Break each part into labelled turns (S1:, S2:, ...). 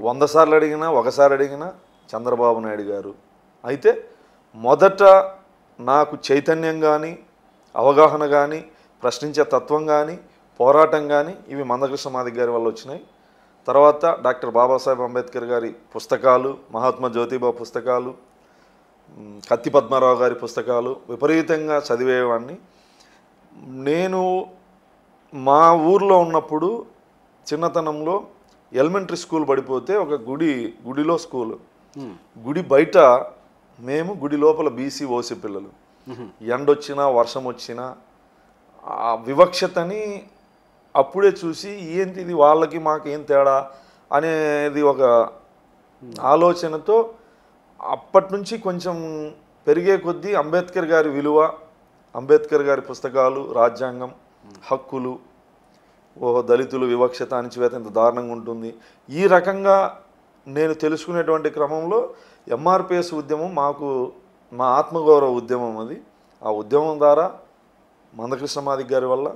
S1: 100 సార్లు అడిగినా ఒకసారి అడిగినా చంద్రబాబు నాయుడు గారు. అయితే మొదట నాకు చైతన్యం కానీ అవగాహన కానీ ప్రశ్నించే తత్వం కానీ పోరాటం కానీ ఇవి మందకృష్ణ మాదిగ గారి వల్ల వచ్చినాయి. తర్వాత డాక్టర్ బాబాసాహెబ్ అంబేద్కర్ గారి పుస్తకాలు, మహాత్మా జ్యోతిబా పుస్తకాలు, కత్తి పద్మారావు గారి పుస్తకాలు విపరీతంగా చదివేవాడిని. నేను మా ఊర్లో ఉన్నప్పుడు చిన్నతనంలో ఎలిమెంటరీ స్కూల్ పడిపోతే ఒక గుడిలో స్కూలు, గుడి బయట మేము గుడి లోపల బీసీ ఓసీ పిల్లలు, ఎండొచ్చినా వర్షం వచ్చినా ఆ వివక్షతని అప్పుడే చూసి ఏంటిది వాళ్ళకి మాకేం తేడా అనేది ఒక ఆలోచనతో అప్పటి నుంచి కొంచెం పెరిగే కొద్దీ అంబేద్కర్ గారి విలువ, అంబేద్కర్ గారి పుస్తకాలు, రాజ్యాంగం, హక్కులు, దళితులు వివక్షత అణచివేత ఇంత దారుణంగా ఉంటుంది, ఈ రకంగా నేను తెలుసుకునేటువంటి క్రమంలో ఎంఆర్పిఎస్ ఉద్యమం మాకు మా ఆత్మగౌరవ ఉద్యమం అది. ఆ ఉద్యమం ద్వారా మందకృష్ణ మాదిగ గారి వల్ల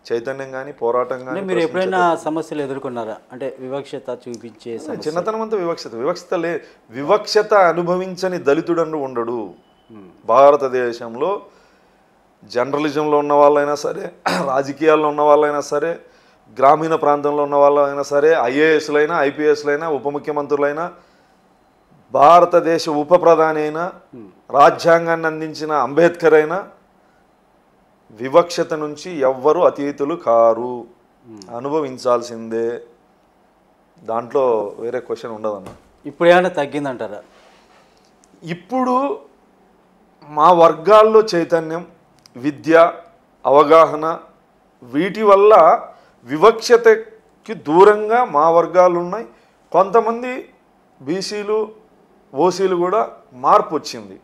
S1: చైతన్యం కానీ పోరాటం కానీ.
S2: మీరు ఎప్పుడైనా సమస్యలు ఎదుర్కొన్నారా? అంటే వివక్షత చూపించే
S1: చిన్నతనం అంతా వివక్షత అనుభవించని దళితుడంటూ ఉండడు. భారతదేశంలో జర్నలిజంలో ఉన్న వాళ్ళైనా సరే, రాజకీయాల్లో ఉన్న వాళ్ళైనా సరే, గ్రామీణ ప్రాంతంలో ఉన్న వాళ్ళైనా సరే, ఐఏఎస్లైనా ఐపీఎస్లైనా ఉప ముఖ్యమంత్రులైనా, భారతదేశ ఉప ప్రధాని అయినా, రాజ్యాంగాన్ని అందించిన అంబేద్కర్ అయినా వివక్షత నుంచి ఎవ్వరూ అతీతులు కారు, అనుభవించాల్సిందే. దాంట్లో వేరే క్వశ్చన్ ఉండదన్న.
S2: ఇప్పుడు ఏమైనా తగ్గిందంటారా?
S1: ఇప్పుడు మా వర్గాల్లో చైతన్యం, విద్య, అవగాహన వీటి వల్ల వివక్షతకి దూరంగా మా వర్గాలు ఉన్నాయి. కొంతమంది బీసీలు ఓసీలు కూడా మార్పు వచ్చింది.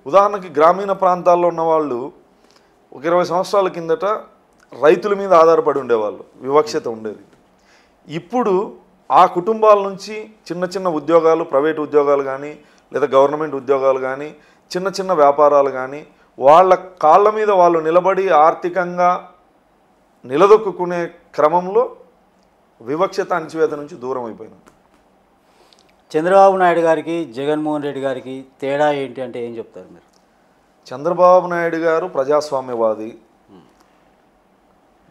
S1: ఉదాహరణకి గ్రామీణ ప్రాంతాల్లో ఉన్నవాళ్ళు ఒక 20 సంవత్సరాల కిందట రైతుల మీద ఆధారపడి ఉండేవాళ్ళు, వివక్షత ఉండేది. ఇప్పుడు ఆ కుటుంబాల నుంచి చిన్న చిన్న ఉద్యోగాలు, ప్రైవేట్ ఉద్యోగాలు కానీ లేదా గవర్నమెంట్ ఉద్యోగాలు కానీ, చిన్న చిన్న వ్యాపారాలు కానీ, వాళ్ళ కాళ్ళ మీద వాళ్ళు నిలబడి ఆర్థికంగా నిలదొక్కునే క్రమంలో వివక్షత అణచివేత నుంచి దూరం అయిపోయినాం.
S2: చంద్రబాబు నాయుడు గారికి జగన్మోహన్ రెడ్డి గారికి తేడా ఏంటి అంటే ఏం చెప్తారు మీరు?
S1: చంద్రబాబు నాయుడు గారు ప్రజాస్వామ్యవాది,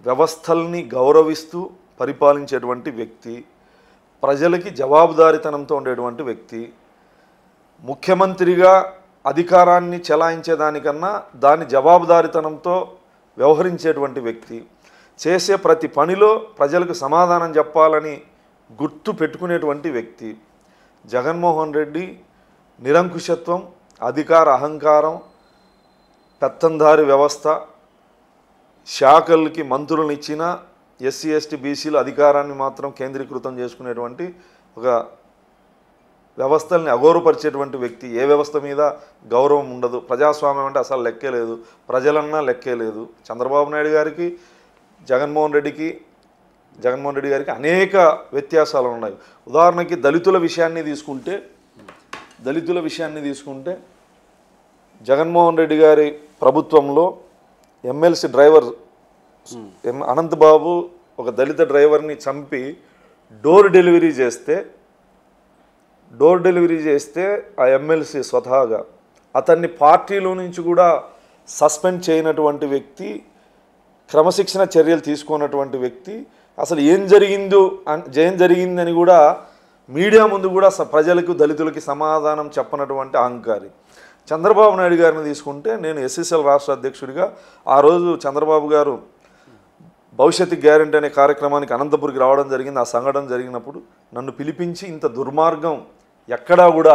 S1: వ్యవస్థల్ని గౌరవిస్తూ పరిపాలించేటువంటి వ్యక్తి, ప్రజలకి జవాబుదారీతనంతో ఉండేటువంటి వ్యక్తి. ముఖ్యమంత్రిగా అధికారాన్ని చెలాయించేదానికన్నా దాని జవాబుదారీతనంతో వ్యవహరించేటువంటి వ్యక్తి. చేసే ప్రతి పనిలో ప్రజలకు సమాధానం చెప్పాలని గుర్తు పెట్టుకునేటువంటి వ్యక్తి. జగన్మోహన్ రెడ్డి నిరంకుశత్వం, అధికార అహంకారం, పెత్తందారి వ్యవస్థ, శాఖలకి మంత్రులను ఇచ్చిన ఎస్సీ ఎస్టీ బీసీల అధికారాన్ని మాత్రం కేంద్రీకృతం చేసుకునేటువంటి ఒక వ్యవస్థల్ని అగౌరవపరిచేటువంటి వ్యక్తి. ఏ వ్యవస్థ మీద గౌరవం ఉండదు. ప్రజాస్వామ్యం అంటే అసలు లెక్కే లేదు, ప్రజలన్నా లెక్కే లేదు. చంద్రబాబు నాయుడు గారికి జగన్మోహన్ రెడ్డి గారికి అనేక వ్యత్యాసాలు ఉన్నాయి. ఉదాహరణకి దళితుల విషయాన్ని తీసుకుంటే జగన్మోహన్ రెడ్డి గారి ప్రభుత్వంలో ఎమ్మెల్సీ డ్రైవర్ అనంతబాబు ఒక దళిత డ్రైవర్ని చంపి డోర్ డెలివరీ చేస్తే ఆ ఎమ్మెల్సీ స్వతహాగా అతన్ని పార్టీలో నుంచి కూడా సస్పెండ్ చేయనటువంటి వ్యక్తి, క్రమశిక్షణ చర్యలు తీసుకున్నటువంటి వ్యక్తి, అసలు ఏం జరిగిందని కూడా మీడియా ముందు కూడా ప్రజలకు దళితులకి సమాధానం చెప్పనటువంటి అహంకారి. చంద్రబాబు నాయుడు గారిని తీసుకుంటే నేను ఎస్ఎస్ఎల్ రాష్ట్ర అధ్యక్షుడిగా ఆ రోజు చంద్రబాబు గారు భవిష్యత్తు గ్యారెంటీ అనే కార్యక్రమానికి అనంతపురికి రావడం జరిగింది. ఆ సంఘటన జరిగినప్పుడు నన్ను పిలిపించి ఇంత దుర్మార్గం ఎక్కడా కూడా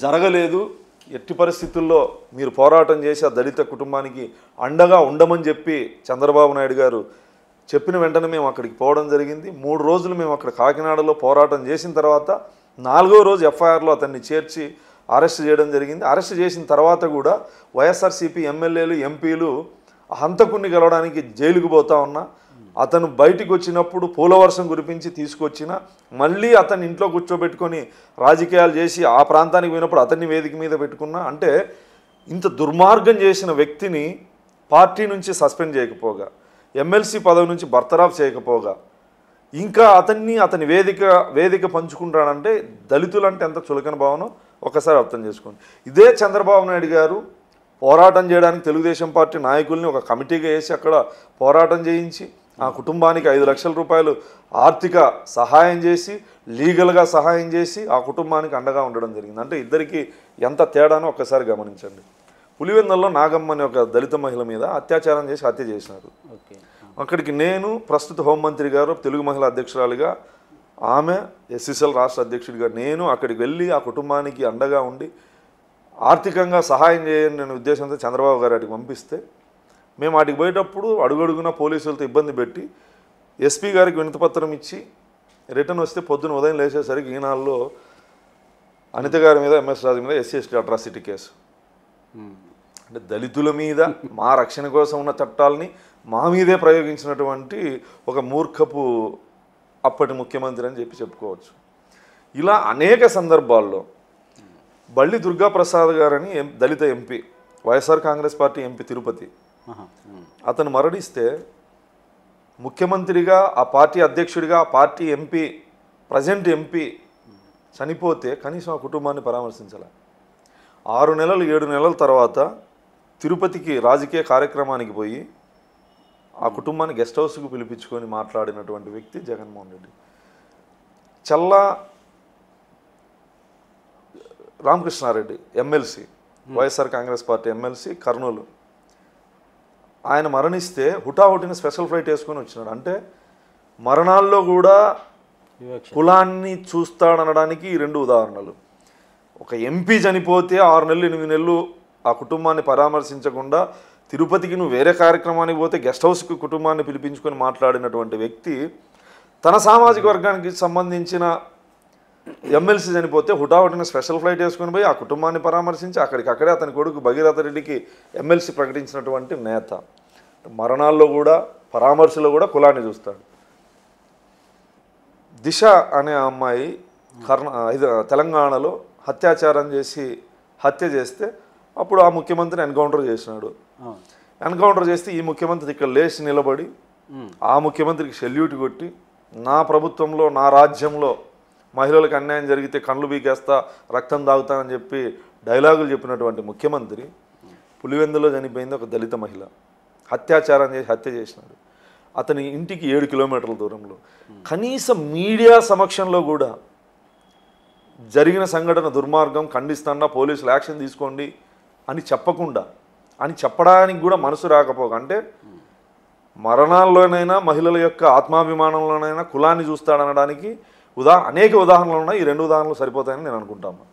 S1: జరగలేదు, ఎట్టి పరిస్థితుల్లో మీరు పోరాటం చేసి ఆ దళిత కుటుంబానికి అండగా ఉండమని చెప్పి చంద్రబాబు నాయుడు గారు చెప్పిన వెంటనే మేము అక్కడికి పోవడం జరిగింది. 3 రోజులు మేము అక్కడ కాకినాడలో పోరాటం చేసిన తర్వాత 4వ రోజు ఎఫ్ఐఆర్లో అతన్ని చేర్చి అరెస్ట్ చేయడం జరిగింది. అరెస్ట్ చేసిన తర్వాత కూడా వైఎస్ఆర్సీపీ ఎమ్మెల్యేలు, ఎంపీలు హంతకుణ్ణి గెలవడానికి జైలుకు పోతా ఉన్నా, అతను బయటికి వచ్చినప్పుడు పూలవర్షం కురిపించి తీసుకొచ్చిన, మళ్ళీ అతన్ని ఇంట్లో కూర్చోబెట్టుకొని రాజకీయాలు చేసి ఆ ప్రాంతానికి పోయినప్పుడు అతన్ని వేదిక మీద పెట్టుకున్నా. అంటే ఇంత దుర్మార్గం చేసిన వ్యక్తిని పార్టీ నుంచి సస్పెండ్ చేయకపోగా, ఎమ్మెల్సీ పదవి నుంచి బర్తరాఫ్ చేయకపోగా, ఇంకా అతని వేదిక పంచుకుంటాడంటే దళితులంటే ఎంత చులకన భావనో ఒకసారి అర్థం చేసుకోండి. ఇదే చంద్రబాబు నాయుడు గారు పోరాటం చేయడానికి తెలుగుదేశం పార్టీ నాయకుల్ని ఒక కమిటీగా వేసి అక్కడ పోరాటం చేయించి ఆ కుటుంబానికి 5 లక్షల రూపాయలు ఆర్థిక సహాయం చేసి, లీగల్గా సహాయం చేసి ఆ కుటుంబానికి అండగా ఉండడం జరిగింది. అంటే ఇద్దరికి ఎంత తేడానో ఒక్కసారి గమనించండి. పులివెందుల్లో నాగమ్మ అనే ఒక దళిత మహిళ మీద అత్యాచారం చేసి హత్య చేసినారు. అక్కడికి నేను, ప్రస్తుత హోంమంత్రి గారు, తెలుగు మహిళా అధ్యక్షురాలిగా ఆమె, ఎస్సీసీఎల్ రాష్ట్ర అధ్యక్షుడిగా నేను అక్కడికి వెళ్ళి ఆ కుటుంబానికి అండగా ఉండి ఆర్థికంగా సహాయం చేయని నేను ఉద్దేశంతో చంద్రబాబు గారు అటుకు పంపిస్తే మేము వాటికి పోయేటప్పుడు అడుగడుగున పోలీసులతో ఇబ్బంది పెట్టి ఎస్పీ గారికి వినతిపత్రం ఇచ్చి రిటర్న్ వస్తే పొద్దున ఉదయం లేచేసరికి ఈనాళ్ళలో అనిత గారి మీద, ఎంఎస్ రాజు మీద ఎస్సీ ఎస్టీ అట్రాసిటీ కేసు. అంటే దళితుల మీద మా రక్షణ కోసం ఉన్న చట్టాలని మా మీదే ప్రయోగించినటువంటి ఒక మూర్ఖపు అప్పటి ముఖ్యమంత్రి అని చెప్పుకోవచ్చు. ఇలా అనేక సందర్భాల్లో బళ్ళి దుర్గాప్రసాద్ గారని దళిత MP, YSR Congress party MP Tirupati, అతను మరణిస్తే ముఖ్యమంత్రిగా, ఆ పార్టీ అధ్యక్షుడిగా, ఆ పార్టీ ఎంపీ, ప్రజెంట్ ఎంపీ చనిపోతే కనీసం ఆ కుటుంబాన్ని పరామర్శించాలి. 6 నెలలు 7 నెలల తర్వాత తిరుపతికి రాజకీయ కార్యక్రమానికి పోయి ఆ కుటుంబాన్ని గెస్ట్ హౌస్కు పిలిపించుకొని మాట్లాడినటువంటి వ్యక్తి Jaganmohan Reddy. Challa Ramakrishnareddy MLC, YSR Congress party MLC, Kurnool, ఆయన మరణిస్తే హుటాహుటిన స్పెషల్ ఫ్లైట్ వేసుకొని వచ్చినాడు. అంటే మరణాల్లో కూడా కులాన్ని చూస్తాడనడానికి ఈ 2 ఉదాహరణలు. ఒక ఎంపీ చనిపోతే 6 నెలలు 8 నెలలు ఆ కుటుంబాన్ని పరామర్శించకుండా తిరుపతికి నువ్వు వేరే కార్యక్రమానికి పోతే గెస్ట్ హౌస్కి కుటుంబాన్ని పిలిపించుకొని మాట్లాడినటువంటి వ్యక్తి తన సామాజిక వర్గానికి సంబంధించిన ఎమ్మెల్సీ చనిపోతే హుటాహుటిన స్పెషల్ ఫ్లైట్ వేసుకొని పోయి ఆ కుటుంబాన్ని పరామర్శించి అక్కడికక్కడే అతని కొడుకు భగీరథ రెడ్డికి ఎమ్మెల్సీ ప్రకటించినటువంటి నేత. మరణాల్లో కూడా, పరామర్శలో కూడా కులాన్ని చూస్తాడు. దిశ అనే అమ్మాయి తెలంగాణలో అత్యాచారం చేసి హత్య చేస్తే అప్పుడు ఆ ముఖ్యమంత్రిని ఎన్కౌంటర్ చేసినాడు. ఎన్కౌంటర్ చేస్తే ఈ ముఖ్యమంత్రి ఇక్కడ లేచి నిలబడి ఆ ముఖ్యమంత్రికి సెల్యూట్ కొట్టి నా ప్రభుత్వంలో, నా రాజ్యంలో మహిళలకు అన్యాయం జరిగితే కళ్ళు బీకేస్తా, రక్తం తాగుతానని చెప్పి డైలాగులు చెప్పినటువంటి ముఖ్యమంత్రి పులివెందులో చనిపోయింది ఒక దళిత మహిళ, అత్యాచారం చేసి హత్య చేసినాడు. అతని ఇంటికి 7 కిలోమీటర్ల దూరంలో. కనీసం మీడియా సమక్షంలో కూడా జరిగిన సంఘటన దుర్మార్గం, ఖండిస్తున్నా, పోలీసులు యాక్షన్ తీసుకోండి అని చెప్పకుండా, అని చెప్పడానికి కూడా మనసు రాకపోగా, అంటే మరణాల్లోనైనా మహిళల యొక్క ఆత్మాభిమానంలోనైనా కులాన్ని చూస్తాడనడానికి అనేక ఉదాహరణలు ఉన్నాయి. ఈ 2 ఉదాహరణలు సరిపోతాయని నేను అనుకుంటాను.